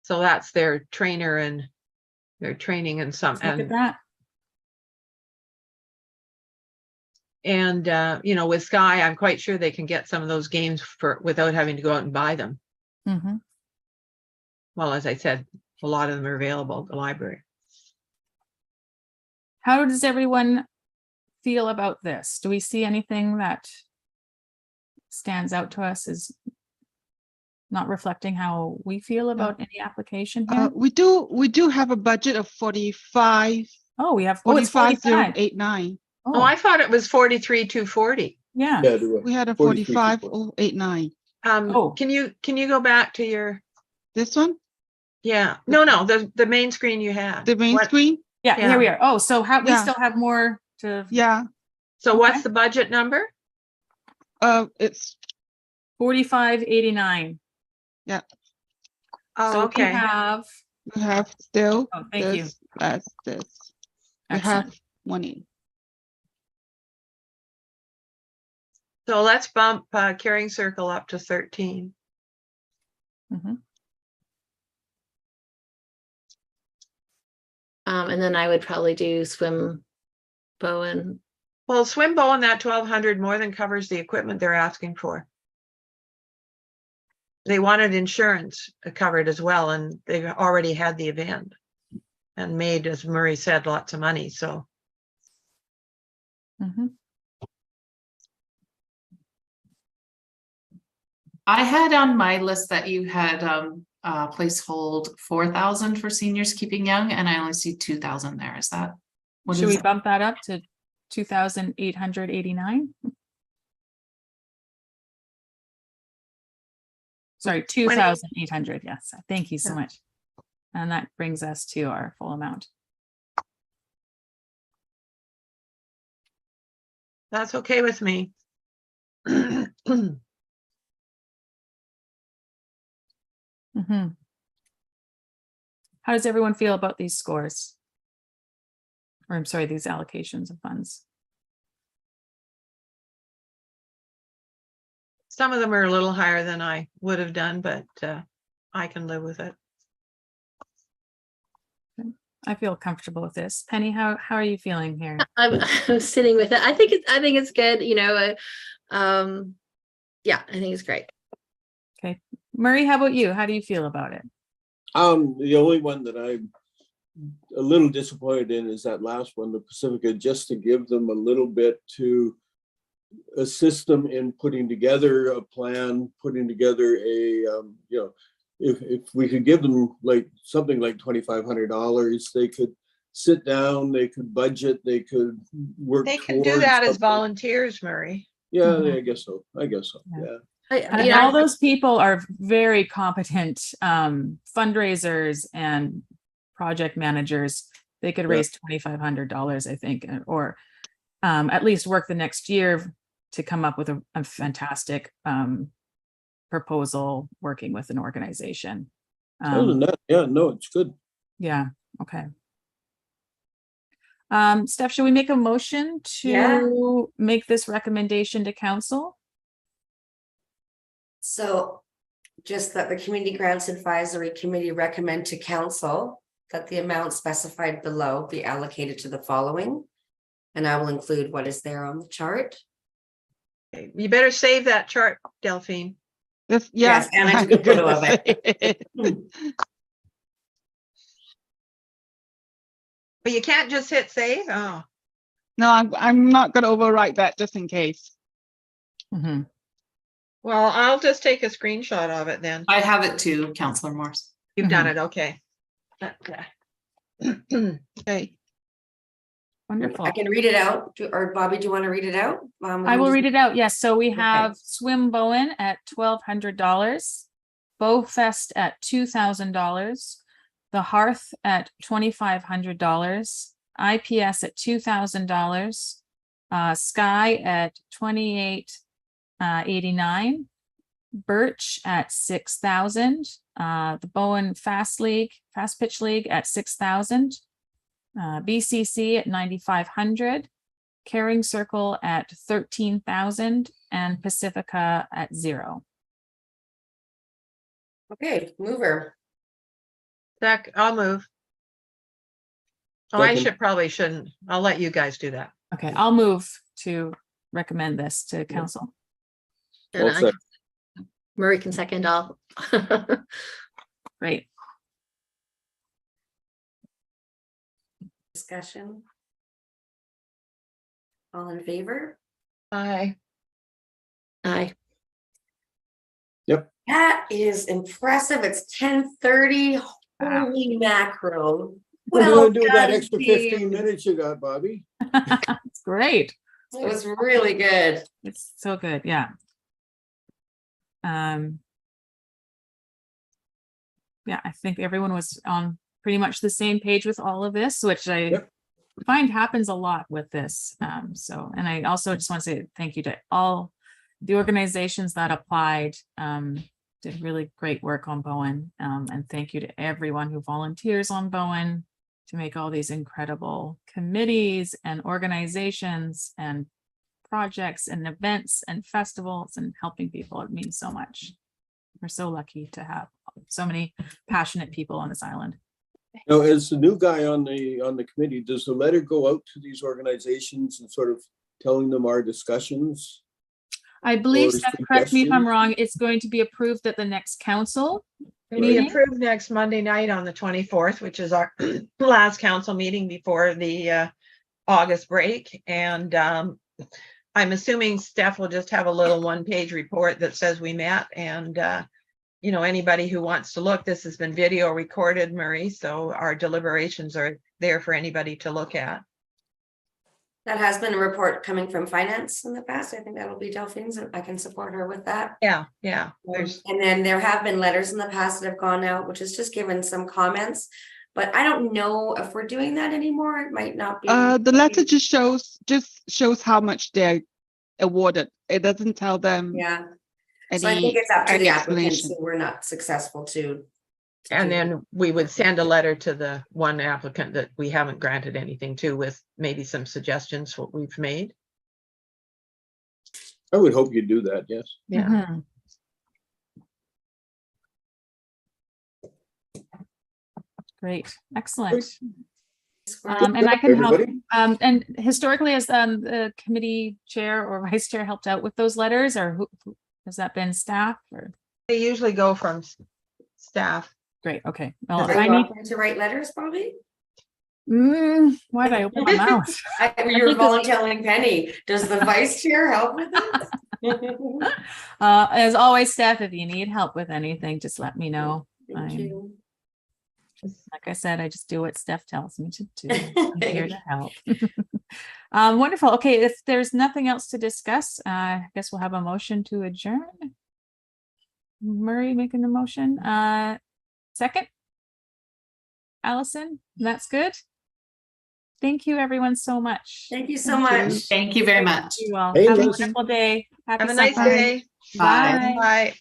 So that's their trainer and their training and some. Let's look at that. And with Sky, I'm quite sure they can get some of those games without having to go out and buy them. Mm-hmm. Well, as I said, a lot of them are available at the library. How does everyone feel about this? Do we see anything that stands out to us as not reflecting how we feel about any application here? We do have a budget of 45. Oh, we have It's 45. 45,089. Oh, I thought it was 43,240. Yeah. Yeah, do it. We had a 43,240. 45,089. Can you go back to your? This one, Yeah. No, the main screen you had. the main What- screen. Yeah, Yeah. here we are. Oh, so we Yeah. still have more to Yeah. So what's Okay. the budget number? It's 4589. Oh, So okay. we have still Oh, thank you. this as this. We Excellent. have money. So let's bump Caring Circle up to 13. Mhm. And then I would probably do Swim Bowen. Well, Swim Bow and that 1,200 more than covers the equipment they're asking for. They wanted insurance covered as well, and they already had the event and made, as Murray said, lots of money. So Mhm. I had on my list that you had placehold 4,000 for seniors keeping young, and I only see 2,000 there. Is that? What Should is we that? bump that up to 2,889? Sorry, 2,800. Yes. Thank you so much. And that brings us to our full amount. That's okay with me. Mhm. How does everyone feel about these scores? Or I'm sorry, these allocations of funds? Some of them are a little higher than I would have done, but I can live with it. I feel comfortable with this. Penny, how are you feeling here? I'm sitting with it. I think it's good, you know, yeah, I think it's great. Okay. Murray, how about you? How do you feel about it? The only one that I'm a little disappointed in is that last one, the Pacifica, just to give them a little bit to assist them in putting together a plan, putting together a, if we could give them like something like $2,500, they could sit down, they could budget, they could work. They can do towards that as something. volunteers, Murray. Yeah, Mhm. I guess so. Yeah. Yeah. You know, All those people are very competent fundraisers and project managers. They could Yeah. raise $2,500, I think, or at least work the next year to come up with a fantastic proposal working with an organization. Other than that, yeah, no, it's good. Yeah, okay. Steph, should we make a motion to Yeah. make this recommendation to council? So just that the Community Grants Advisory Committee recommend to council that the amount specified below be allocated to the following. And I will include what is there on the chart. You better save that chart, Delphine. Yes, Yes, and I took a photo of it. But you can't just hit save. Oh, No, I'm not gonna overwrite that just in case. Mhm. well, I'll just take a screenshot of it then. I have it too, Councillor Morse. You've done it, okay. Okay. Okay. Wonderful. I can read it out, or Bobby, do you want to read it out? I will read it out. Yes. So we Okay. have Swim Bowen at $1,200, Bowfest at $2,000, The Hearth at $2,500, IPS at $2,000, Sky at $2,889, Birch at $6,000, the Bowen Fast Pitch League at $6,000, BCC at $9,500, Caring Circle at $13,000, and Pacifica at $0. Okay, mover. Zach, I'll move. Oh, I Second. shouldn't. I'll let you guys do that. Okay, I'll move to recommend this to council. And Well said. Murray can second all. Great. Discussion. All in favor? Aye. Aye. That is impressive. It's 10:30. Wow. Holy mackerel. What are you Well gonna do with that done, extra team. 15 minutes you got, Bobby? It's great. It was really good. It's so good. Yeah. Yeah, I think everyone was on pretty much the same page with all of this, which I Yep. find happens a lot with this. And I also just want to say thank you to all the organizations that applied, did really great work on Bowen. And thank you to everyone who volunteers on Bowen to make all these incredible committees and organizations and projects and events and festivals and helping people. It means so much. We're so lucky to have so many passionate people on this island. Now, as the new guy on the committee, does the letter go out to these organizations and sort of telling them our discussions? I believe, Or Steph, correct me if I'm suggestions? wrong, it's going to be approved at the next council. It'll be meeting? approved next Monday night on the 24th, which is our last council meeting before the August break. And I'm assuming Steph will just have a little one-page report that says we met. And, anybody who wants to look, this has been video recorded, Murray. So our deliberations are there for anybody to look at. That has been a report coming from finance in the past. I think that'll be Delphine's, and I can support her with that. Yeah, yeah. There's, And then there have been letters in the past that have gone out, which is just given some comments. But I don't know if we're doing that anymore. It might not be. The letter just shows how much they're awarded. It doesn't tell them Yeah. So I think any it's up to the applicants explanation. who were not successful to. and do then we would send a letter to the one applicant that we haven't granted anything to with maybe some suggestions what we've made. I would hope you'd do that, yes. Yeah. Mhm. Great, excellent. And I can help. Everybody? And historically, has the committee chair or vice chair helped out with those letters, or who has that been staff or? They usually go from staff. Great, okay. Well, Are if I you need, offering to write letters, Bobby? why'd I open my mouth? You're think it's- volunteering Penny. Does the vice chair help with it? As always, staff, if you need help with anything, just let me know. Thank I'm- you. Like I said, I just do what Steph tells me to do. I'm here to help. Wonderful. Okay, if there's nothing else to discuss, I guess we'll have a motion to adjourn. Murray making the motion. Second? Allison, that's good. Thank you, everyone, so much. Thank you so Thank you. much. Thank you very much. You all. Hey, Have a Liz. wonderful day. Happy Have a nice summer. day. Bye. Bye.